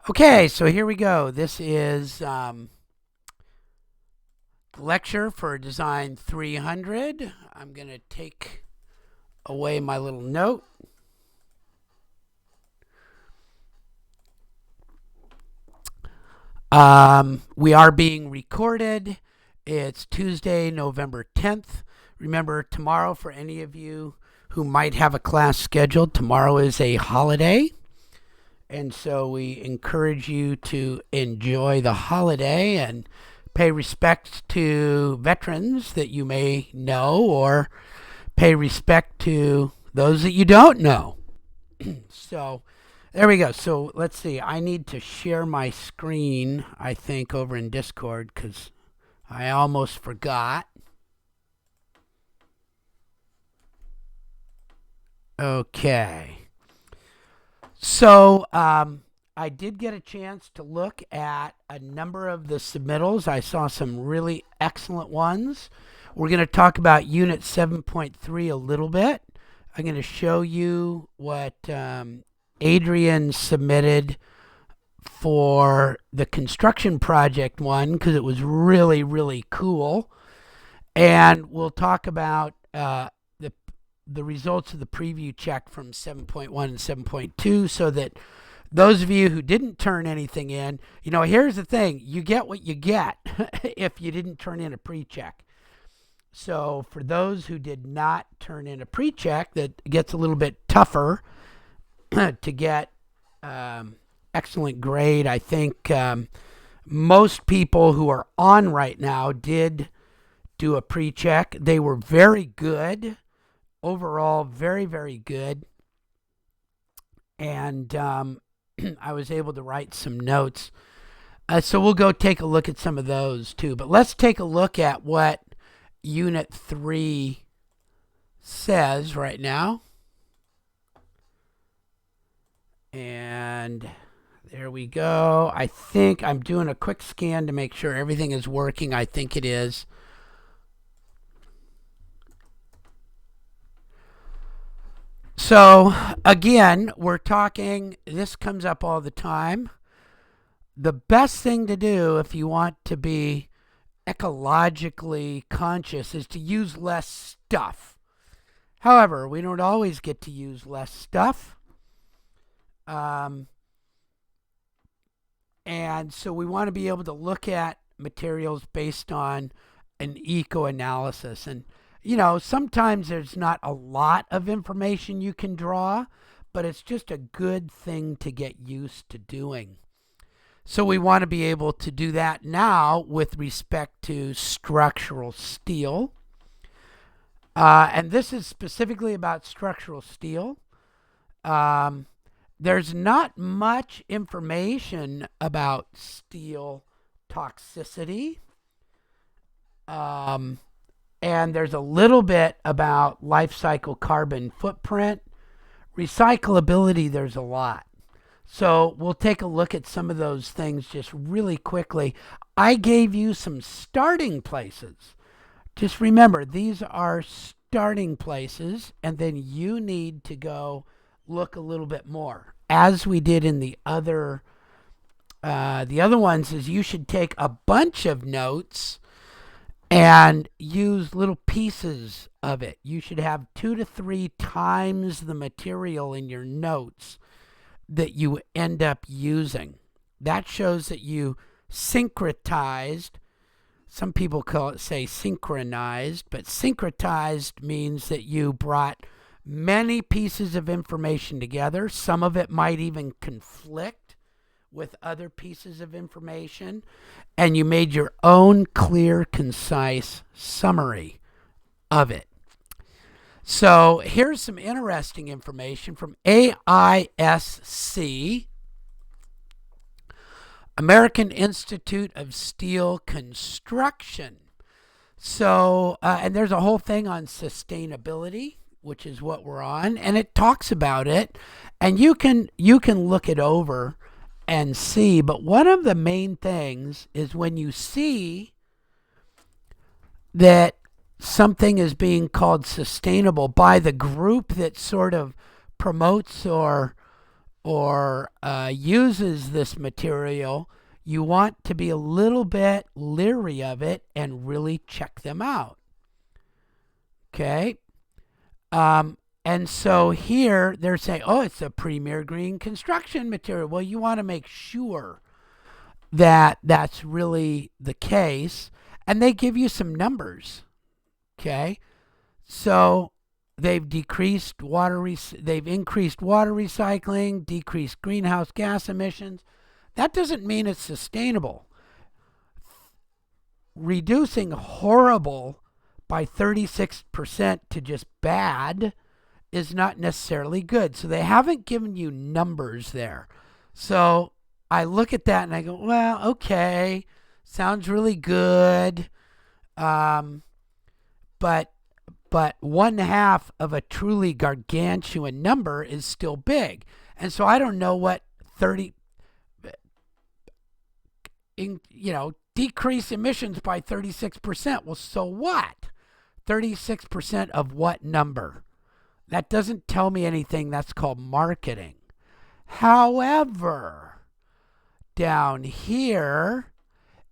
Okay, so here we go. This is the lecture for Design 300. I'm going to take away my little note. We are being recorded. It's Tuesday, November 10th. Remember, tomorrow, for any of you who might have a class scheduled, tomorrow is a holiday. And so we encourage you to enjoy the holiday and pay respect to veterans that you may know, or pay respect to those that you don't know. So there we go. So let's see. I need to share my screen, I think, over in Discord because I almost forgot. Okay. So I did get a chance to look at a number of the submittals. I saw some really excellent ones. We're going to talk about Unit 7.3 a little bit. I'm going to show you what Adrian submitted for the construction project one because it was really, really cool. And we'll talk about the results of the preview check from 7.1 and 7.2 so that those of you who didn't turn anything in, here's the thing. You get what you get if you didn't turn in a pre-check. So for those who did not turn in a pre-check, that gets a little bit tougher to get excellent grade. I think most people who are on right now did do a pre-check. They were very good. Overall, very, very good. And I was able to write some notes. So we'll go take a look at some of those too. But let's take a look at what Unit 3 says right now. And there we go. I think I'm doing a quick scan to make sure everything is working. I think it is. So, again, we're talking, this comes up all the time. The best thing to do if you want to be ecologically conscious is to use less stuff. However, we don't always get to use less stuff. And so we want to be able to look at materials based on an eco-analysis. And sometimes there's not a lot of information you can draw, but it's just a good thing to get used to doing. So we want to be able to do that now with respect to structural steel. And this is specifically about structural steel. There's not much information about steel toxicity. And there's a little bit about life cycle carbon footprint. Recyclability, there's a lot. So we'll take a look at some of those things just really quickly. I gave you some starting places. Just remember, these are starting places, and then you need to go look a little bit more. As we did in the other ones, is you should take a bunch of notes and use little pieces of it. You should have 2 to 3 times the material in your notes that you end up using. That shows that you syncretized. Some people say synchronized, but syncretized means that you brought many pieces of information together. Some of it might even conflict with other pieces of information, and you made your own clear, concise summary of it. So here's some interesting information from AISC, American Institute of Steel Construction. So, and there's a whole thing on sustainability, which is what we're on, and it talks about it, and you can look it over and see. But one of the main things is when you see that something is being called sustainable by the group that sort of promotes or or uses this material, you want to be a little bit leery of it and really check them out. Okay? And so here they're saying, oh, it's a premier green construction material. Well, you want to make sure that that's really the case. And they give you some numbers. Okay? So they've increased water recycling, decreased greenhouse gas emissions. That doesn't mean it's sustainable. Reducing horrible by 36% to just bad is not necessarily good. So they haven't given you numbers there. So I look at that and I go, well, okay, sounds really good. But 1/2 of a truly gargantuan number is still big. And so I don't know what decrease emissions by 36%. Well, so what? 36% of what number? That doesn't tell me anything. That's called marketing. However, down here,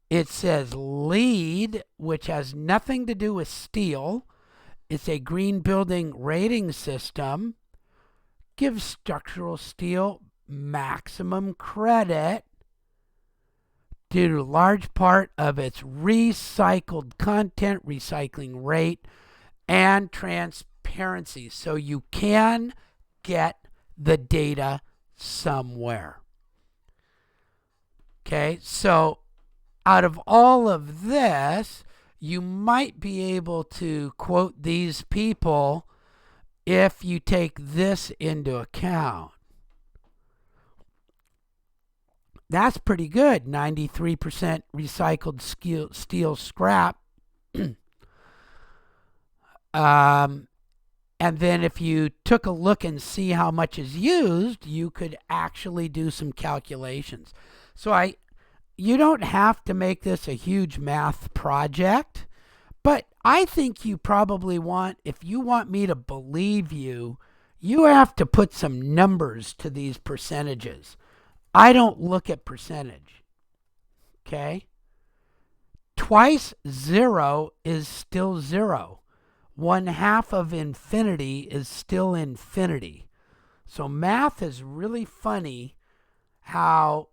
it says LEED, which has nothing to do with steel. It's a green building rating system. Gives structural steel maximum credit due to a large part of its recycled content, recycling rate, and transparency. So you can get the data somewhere. Okay, so out of all of this, you might be able to quote these people if you take this into account. That's pretty good. 93% recycled steel scrap. And then if you took a look and see how much is used, you could actually do some calculations. So you don't have to make this a huge math project, but I think you probably want, if you want me to believe you, you have to put some numbers to these percentages. I don't look at percentage. Okay? Twice 0 is still 0. 1/2 of infinity is still infinity. So math is really funny how,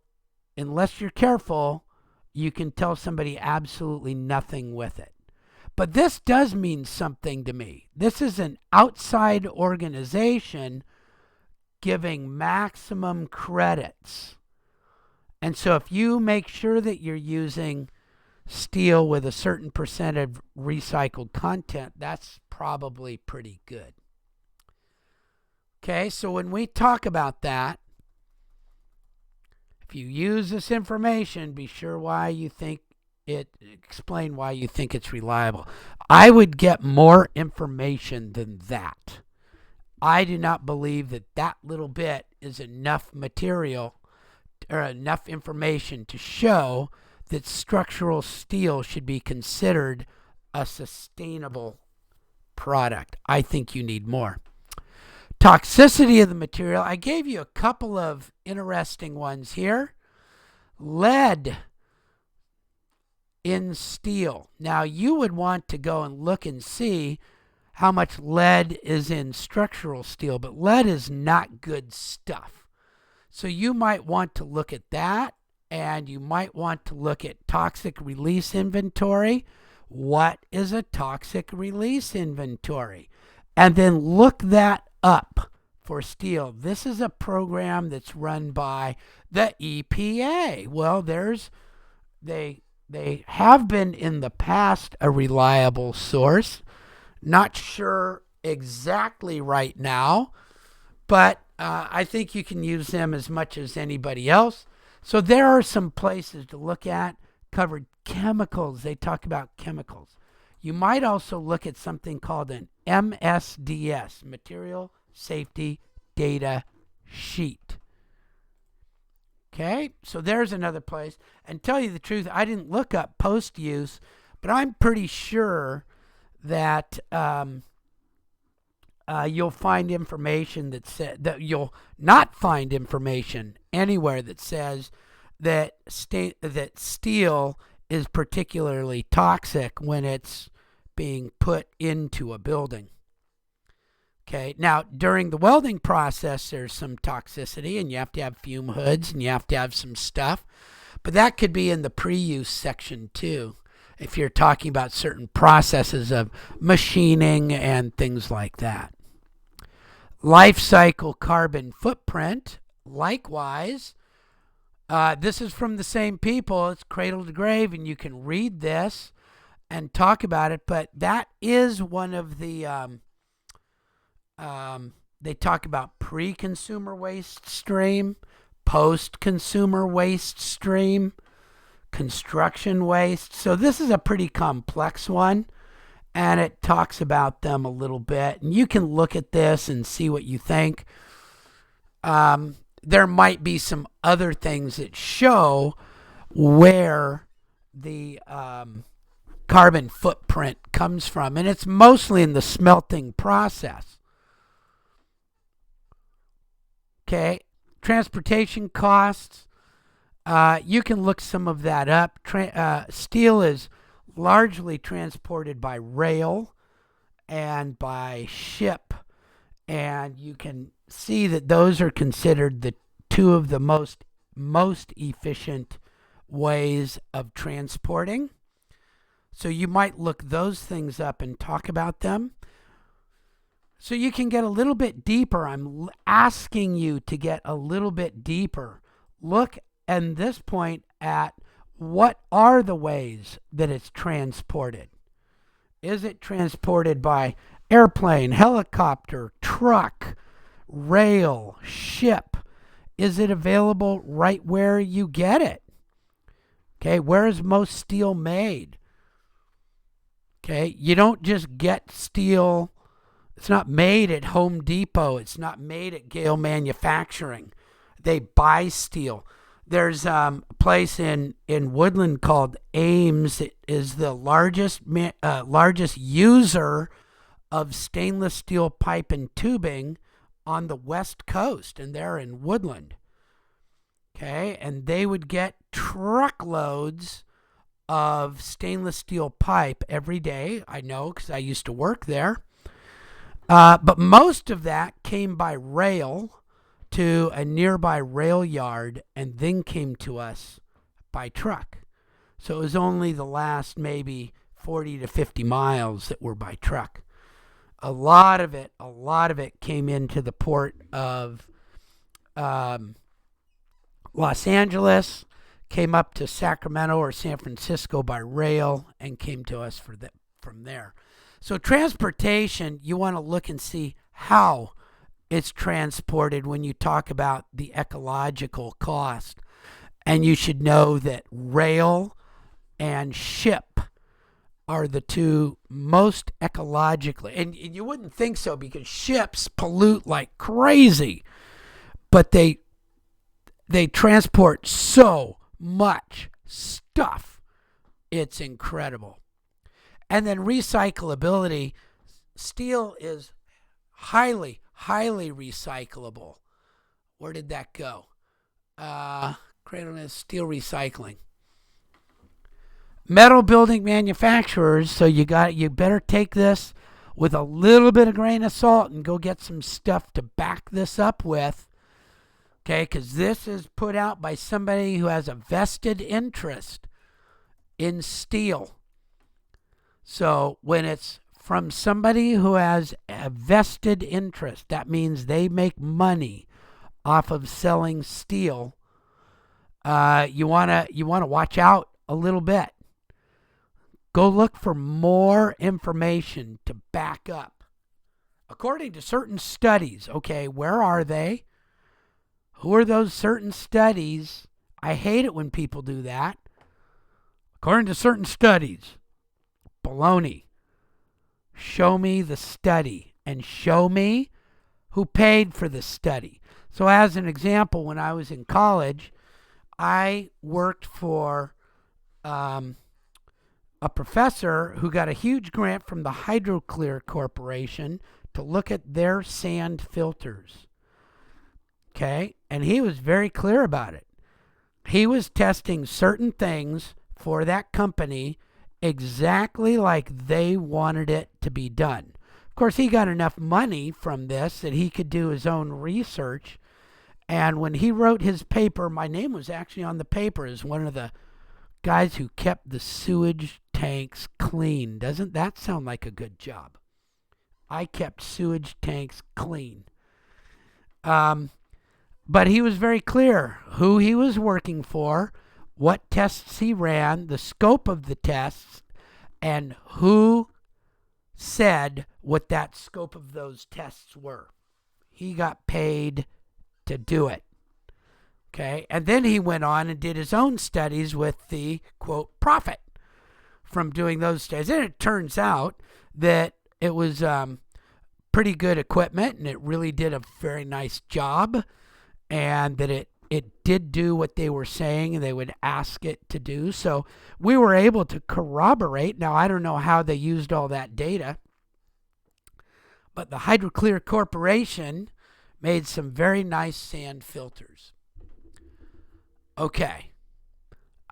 unless you're careful, you can tell somebody absolutely nothing with it. But this does mean something to me. This is an outside organization giving maximum credits. And so if you make sure that you're using steel with a certain percent of recycled content, that's probably pretty good. Okay, so when we talk about that, if you use this information, be sure explain why you think it's reliable. I would get more information than that. I do not believe that little bit is enough material or enough information to show that structural steel should be considered a sustainable product. I think you need more. Toxicity of the material. I gave you a couple of interesting ones here. Lead in steel. Now you would want to go and look and see how much lead is in structural steel, but lead is not good stuff. So you might want to look at that, and you might want to look at toxic release inventory. What is a toxic release inventory? And then look that up for steel. This is a program that's run by the EPA. Well, they have been in the past a reliable source. Not sure exactly right now, but I think you can use them as much as anybody else. So there are some places to look at. Covered chemicals. They talk about chemicals. You might also look at something called an MSDS, Material Safety Data Sheet. Okay, so there's another place. And tell you the truth, I didn't look up post-use, but I'm pretty sure that you'll find information that you'll not find information anywhere that says that that steel is particularly toxic when it's being put into a building. Okay, now during the welding process, there's some toxicity, and you have to have fume hoods and you have to have some stuff, but that could be in the pre-use section too, if you're talking about certain processes of machining and things like that. Life cycle carbon footprint, likewise, this is from the same people. It's cradle to grave, and you can read this and talk about it, but that is one of the they talk about pre-consumer waste stream, post-consumer waste stream, construction waste. So this is a pretty complex one, and it talks about them a little bit. And you can look at this and see what you think. There might be some other things that show where the carbon footprint comes from, and it's mostly in the smelting process. Okay, transportation costs. You can look some of that up. Steel is largely transported by rail and by ship, and you can see that those are considered the two of the most efficient ways of transporting. So you might look those things up and talk about them. So you can get a little bit deeper. I'm asking you to get a little bit deeper. Look at this point at what are the ways that it's transported. Is it transported by airplane, helicopter, truck, rail, ship? Is it available right where you get it? Okay, where is most steel made? Okay, you don't just get steel. It's not made at Home Depot. It's not made at Gale Manufacturing. They buy steel. There's a place in Woodland called Ames. It is the largest user of stainless steel pipe and tubing on the West Coast, and they're in Woodland. Okay, and they would get truckloads of stainless steel pipe every day. I know because I used to work there. But most of that came by rail to a nearby rail yard and then came to us by truck. So it was only the last maybe 40 to 50 miles that were by truck. A lot of it came into the port of Los Angeles, came up to Sacramento or San Francisco by rail, and came to us from there. So transportation, you want to look and see how it's transported when you talk about the ecological cost. And you should know that rail and ship are the two most ecologically, and you wouldn't think so because ships pollute like crazy, but they transport so much stuff. It's incredible. And then recyclability. Steel is highly recyclable. Where did that go? Steel recycling. Metal building manufacturers, so you better take this with a little bit of grain of salt and go get some stuff to back this up with. Okay, because this is put out by somebody who has a vested interest in steel. So when it's from somebody who has a vested interest, that means they make money off of selling steel. You wanna watch out a little bit. Go look for more information to back up. According to certain studies, okay, where are they? Who are those certain studies? I hate it when people do that. According to certain studies. Baloney. Show me the study and show me who paid for the study. So as an example, when I was in college, I worked for a professor who got a huge grant from the Hydroclear Corporation to look at their sand filters. Okay? And he was very clear about it. He was testing certain things for that company exactly like they wanted it to be done. Of course, he got enough money from this that he could do his own research. And when he wrote his paper, my name was actually on the paper as one of the guys who kept the sewage tanks clean. Doesn't that sound like a good job? I kept sewage tanks clean. But he was very clear who he was working for, what tests he ran, the scope of the tests, and who said what that scope of those tests were. He got paid to do it. Okay, and then he went on and did his own studies with the, quote, profit from doing those studies. And it turns out that it was pretty good equipment, and it really did a very nice job, and that it did do what they were saying and they would ask it to do. So we were able to corroborate. Now, I don't know how they used all that data, but the HydroClear Corporation made some very nice sand filters. Okay,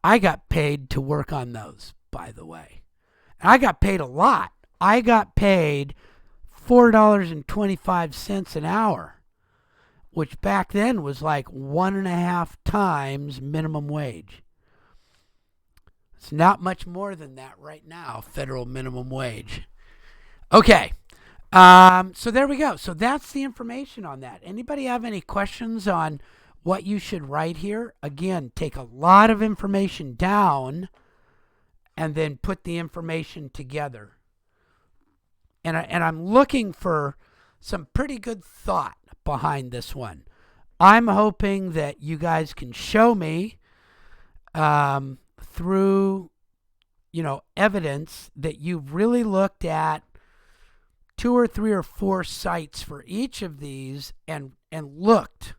I got paid to work on those, by the way. And I got paid a lot. I got paid $4.25 an hour, which back then was like 1.5 times minimum wage. It's not much more than that right now, federal minimum wage. Okay, so there we go. So that's the information on that. Anybody have any questions on what you should write here? Again, take a lot of information down and then put the information together. And I'm looking for some pretty good thought behind this one. I'm hoping that you guys can show me through, evidence that you've really looked at 2 or 3 or 4 sites for each of these and looked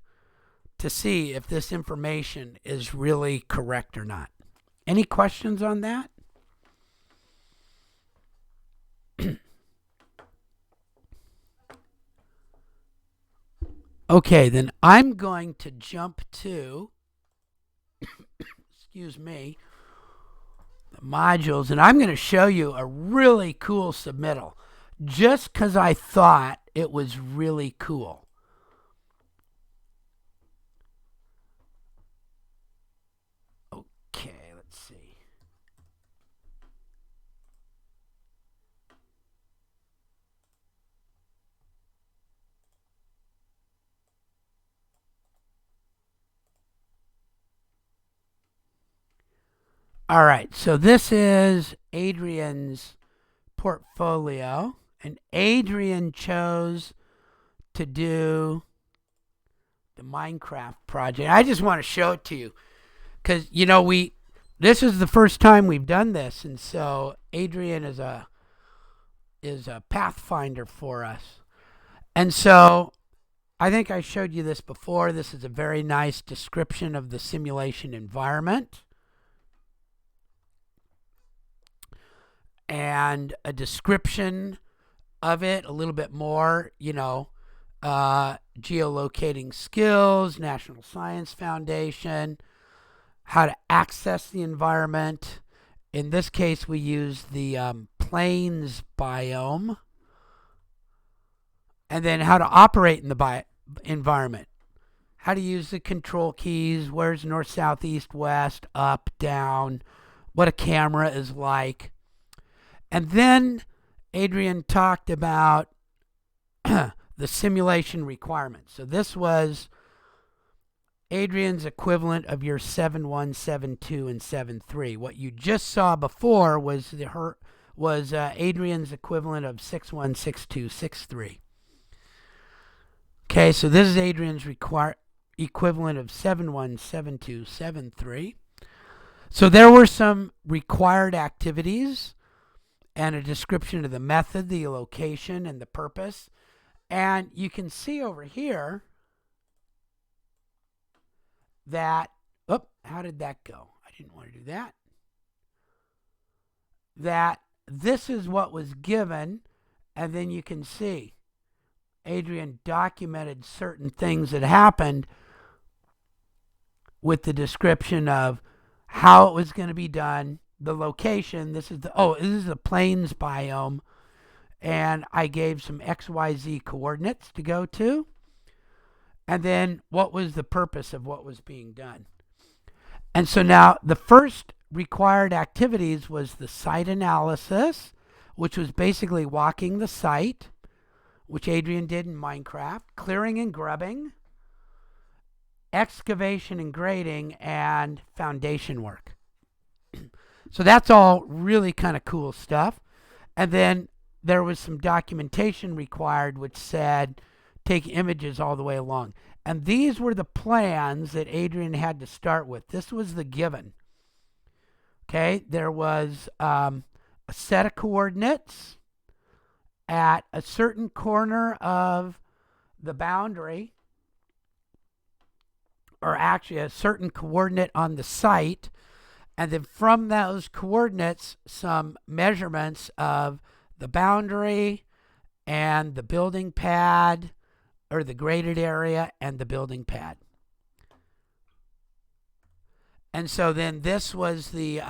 to see if this information is really correct or not. Any questions on that? Okay, then I'm going to jump to, excuse me, the modules, and I'm going to show you a really cool submittal just because I thought it was really cool. Okay, let's see. All right, so this is Adrian's portfolio, and Adrian chose to do the Minecraft project. I just want to show it to you because this is the first time we've done this, and so Adrian is a pathfinder for us. And so I think I showed you this before. This is a very nice description of the simulation environment and a description of it a little bit more, geolocating skills, National Science Foundation, how to access the environment. In this case, we use the plains biome, and then how to operate in the environment, how to use the control keys, where's north, south, east, west, up, down, what a camera is like. And then Adrian talked about the simulation requirements. So this was Adrian's equivalent of your 7.1, 7.2, and 7.3. What you just saw before was Adrian's equivalent of 6.1, 6.2, 6.3. Okay, so this is Adrian's equivalent of 7.1, 7.2, 7.3. So there were some required activities and a description of the method, the location, and the purpose. And you can see over here that, how did that go? I didn't want to do that. That this is what was given, and then you can see Adrian documented certain things that happened with the description of how it was going to be done, the location. This is the plains biome, and I gave some XYZ coordinates to go to, and then what was the purpose of what was being done. And so now the first required activities was the site analysis, which was basically walking the site, which Adrian did in Minecraft, clearing and grubbing, excavation and grading, and foundation work. So that's all really kind of cool stuff. And then there was some documentation required, which said take images all the way along. And these were the plans that Adrian had to start with. This was the given. Okay, there was a set of coordinates at a certain corner of the boundary, or actually a certain coordinate on the site, and then from those coordinates, some measurements of the boundary and the building pad, or the graded area and the building pad. And so then this was the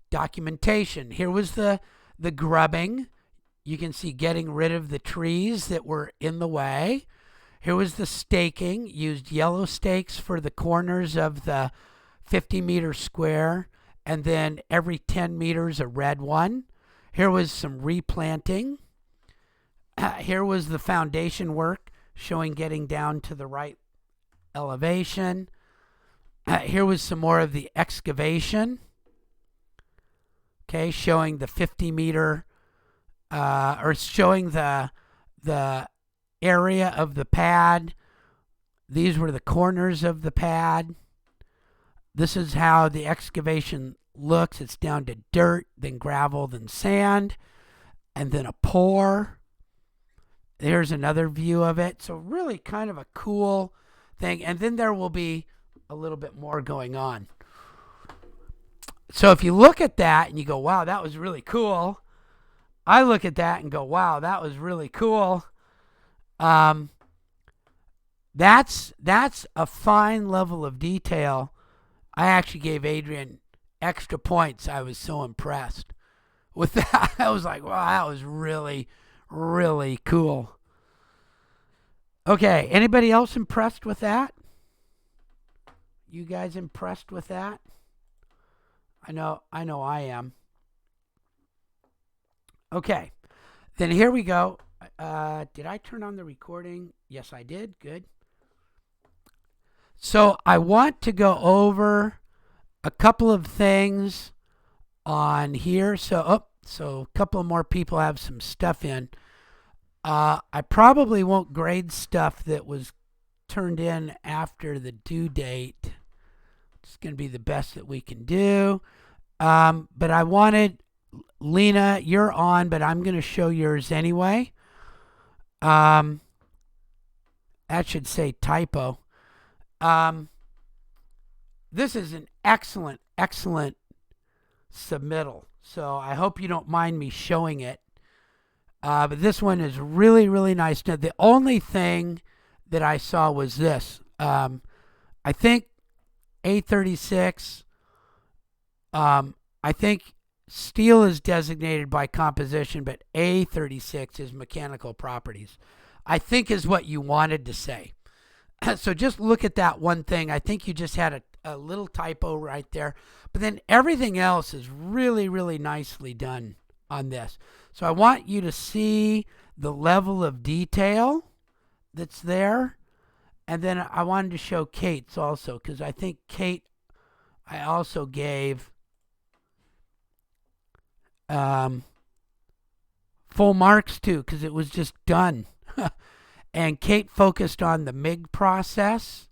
documentation. Here was the grubbing. You can see getting rid of the trees that were in the way. Here was the staking. Used yellow stakes for the corners of the 50-meter square, and then every 10 meters a red one. Here was some replanting. Here was the foundation work, showing getting down to the right elevation. Here was some more of the excavation. Okay, showing the 50-meter, or showing the area of the pad. These were the corners of the pad. This is how the excavation looks. It's down to dirt, then gravel, then sand, and then a pour. There's another view of it. So really kind of a cool thing. And then there will be a little bit more going on. So if you look at that and you go, wow, that was really cool. I look at that and go, wow, that was really cool. That's a fine level of detail. I actually gave Adrian extra points. I was so impressed with that. I was like, wow, that was really, really cool. Okay, anybody else impressed with that? You guys impressed with that? I know I am. Okay, then here we go. Did I turn on the recording? Yes, I did. Good. So I want to go over a couple of things on here. So a couple of more people have some stuff in. I probably won't grade stuff that was turned in after the due date. It's going to be the best that we can do. But I wanted, Lena, you're on, but I'm going to show yours anyway. That should say typo. This is an excellent submittal. So I hope you don't mind me showing it. But this one is really, really nice. Now, the only thing that I saw was this. I think A36, I think steel is designated by composition, but A36 is mechanical properties, I think is what you wanted to say. So just look at that one thing. I think you just had a little typo right there. But then everything else is really, really nicely done on this. So I want you to see the level of detail that's there. And then I wanted to show Kate's also, because I think Kate, I also gave full marks to, because it was just done. And Kate focused on the MIG process.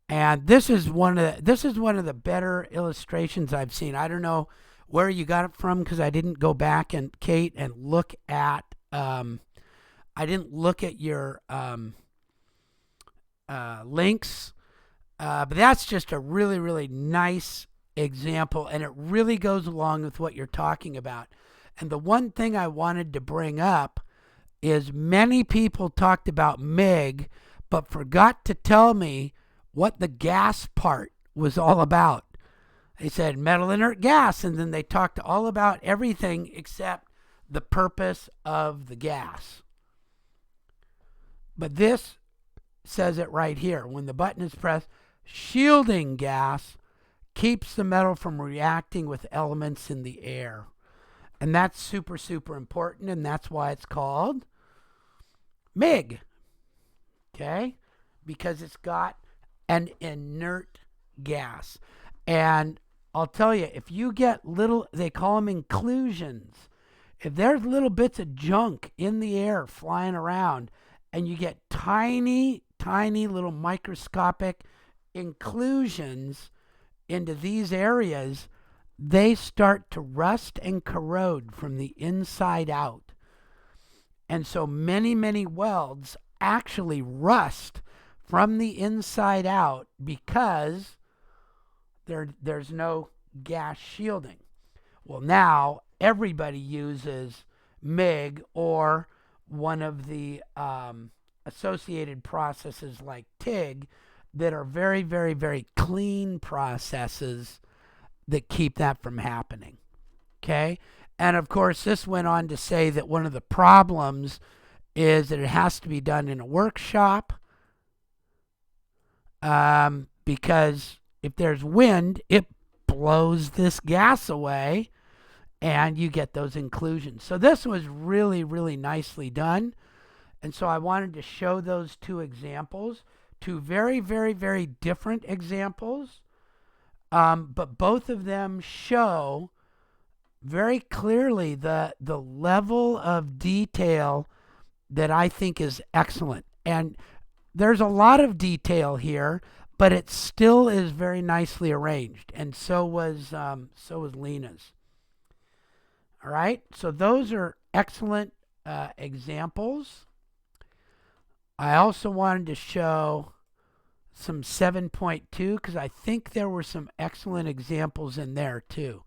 And this is one of the better illustrations I've seen. I don't know where you got it from, because I didn't go back and Kate and look at I didn't look at your links, but that's just a really, really nice example, and it really goes along with what you're talking about. And the one thing I wanted to bring up is many people talked about MIG, but forgot to tell me what the gas part was all about. They said metal inert gas, and then they talked all about everything except the purpose of the gas. But this says it right here. When the button is pressed, shielding gas keeps the metal from reacting with elements in the air. And that's super, super important, and that's why it's called MIG. Okay? Because it's got an inert gas. And I'll tell you, if you get little, they call them inclusions. If there's little bits of junk in the air flying around, and you get tiny, tiny little microscopic inclusions into these areas, they start to rust and corrode from the inside out. And so many, many welds actually rust from the inside out because there's no gas shielding. Well, now everybody uses MIG or one of the associated processes like TIG that are very, very, very clean processes that keep that from happening. Okay? And of course, this went on to say that one of the problems is that it has to be done in a workshop because if there's wind, it blows this gas away and you get those inclusions. So this was really, really nicely done. And so I wanted to show those two examples, two very, very, very different examples. But both of them show very clearly the level of detail that I think is excellent. And there's a lot of detail here, but it still is very nicely arranged. And so was Lena's. All right, so those are excellent examples. I also wanted to show some 7.2 because I think there were some excellent examples in there too.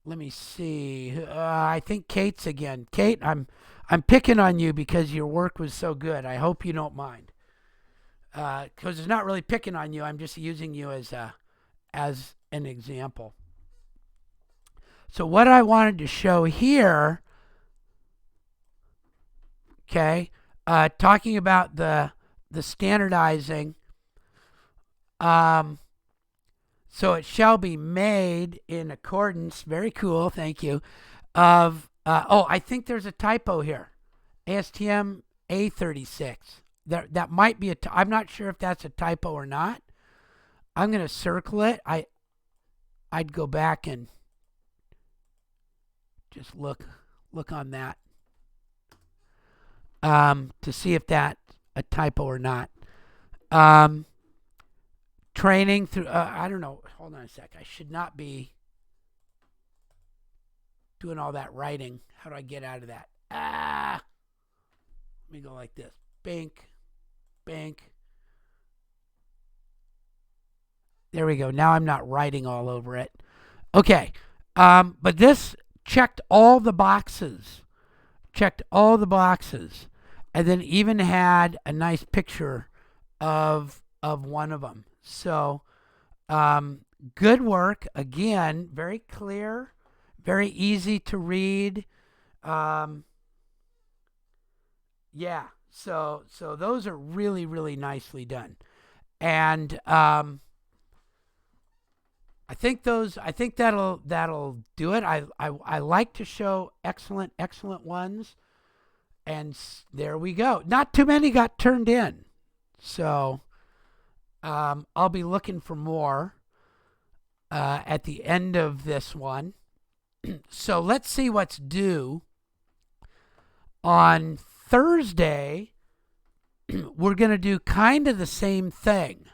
Let me see. I think Kate's again. Kate, I'm picking on you because your work was so good. I hope you don't mind. Because it's not really picking on you. I'm just using you as an example. So what I wanted to show here, okay, talking about the standardizing. So it shall be made in accordance. Very cool. Thank you. Of I think there's a typo here. ASTM A36. That might be I'm not sure if that's a typo or not. I'm going to circle it. I'd go back and just look on that to see if that's a typo or not. Training through I don't know. Hold on a sec. I should not be doing all that writing. How do I get out of that? Let me go like this. Bank. There we go. Now I'm not writing all over it. Okay. But this checked all the boxes. And then even had a nice picture of one of them. So, good work. Again, very clear, very easy to read. Yeah. So those are really, really nicely done. And I think that'll do it. I like to show excellent ones. And there we go. Not too many got turned in. So I'll be looking for more at the end of this one. So let's see what's due. On Thursday, we're going to do kind of the same thing.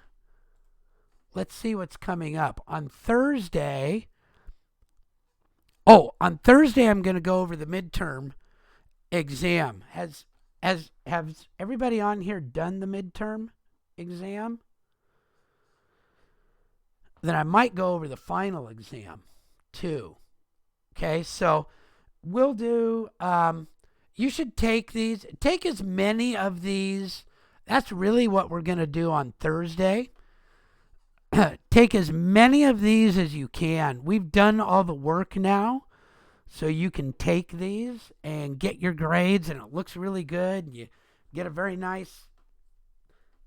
Let's see what's coming up. On Thursday, I'm going to go over the midterm exam. Has everybody on here done the midterm exam? Then I might go over the final exam 2. Okay, so we'll do, you should take these, take as many of these. That's really what we're going to do on Thursday. Take as many of these as you can. We've done all the work now, so you can take these and get your grades, and it looks really good. And you get a very nice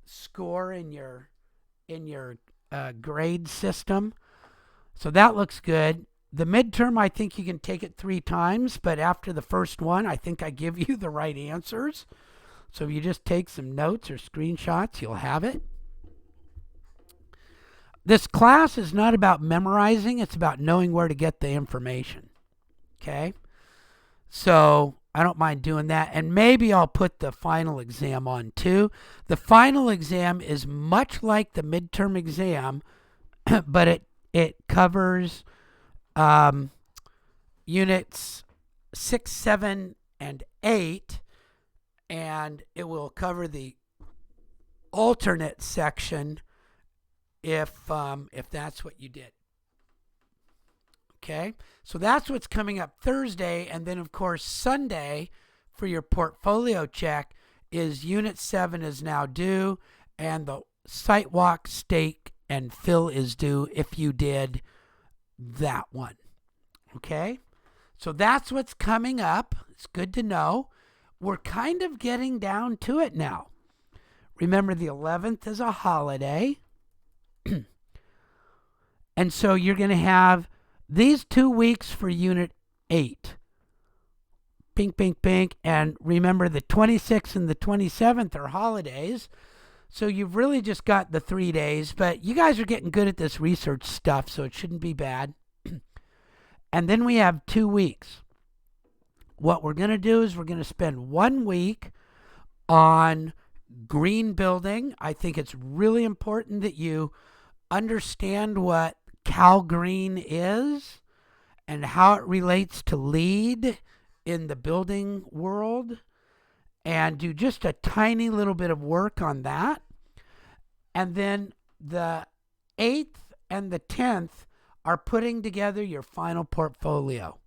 score in your grade system. So that looks good. The midterm, I think you can take it 3 times, but after the first one, I think I give you the right answers. So if you just take some notes or screenshots, you'll have it. This class is not about memorizing, it's about knowing where to get the information. Okay? So I don't mind doing that. And maybe I'll put the final exam on too. The final exam is much like the midterm exam, but it covers units 6, 7, and 8, and it will cover the alternate section if that's what you did. Okay, so that's what's coming up Thursday, and then of course Sunday for your portfolio check is Unit 7 is now due, and the site walk, stake, and fill is due if you did that one. Okay, so that's what's coming up. It's good to know. We're kind of getting down to it now. Remember, the 11th is a holiday. And so you're going to have these 2 weeks for Unit 8. Pink, pink, pink. And remember, the 26th and the 27th are holidays. So you've really just got the 3 days. But you guys are getting good at this research stuff, so it shouldn't be bad. And then we have 2 weeks. What we're going to do is we're going to spend 1 week on green building. I think it's really important that you understand what Cal Green is and how it relates to LEED in the building world, and do just a tiny little bit of work on that. And then the 8th and the 10th are putting together your final portfolio,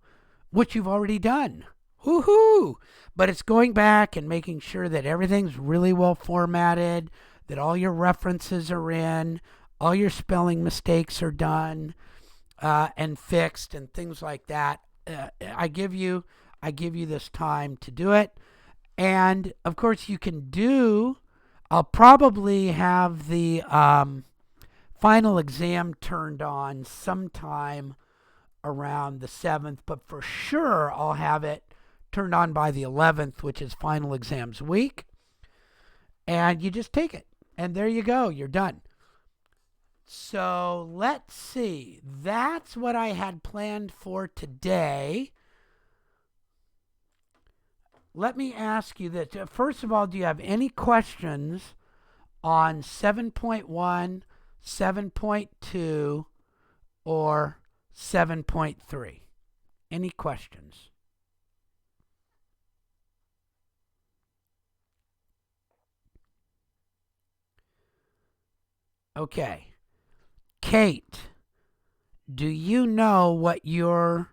which you've already done. Woohoo! But it's going back and making sure that everything's really well formatted, that all your references are in, all your spelling mistakes are done and fixed, and things like that. I give you this time to do it, and of course you can do. I'll probably have the final exam turned on sometime around the 7th, but for sure I'll have it turned on by the 11th, which is final exams week. And you just take it, and there you go. You're done. So let's see. That's what I had planned for today. Let me ask you this. First of all, do you have any questions on 7.1, 7.2, or 7.3? Any questions? Okay. Kate, do you know what you're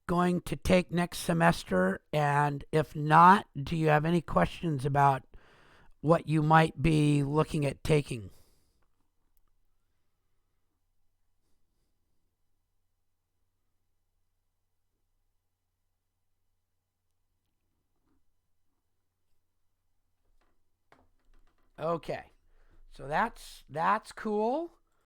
going to take next semester? And if not, do you have any questions about what you might be looking at taking? Okay. So that's cool.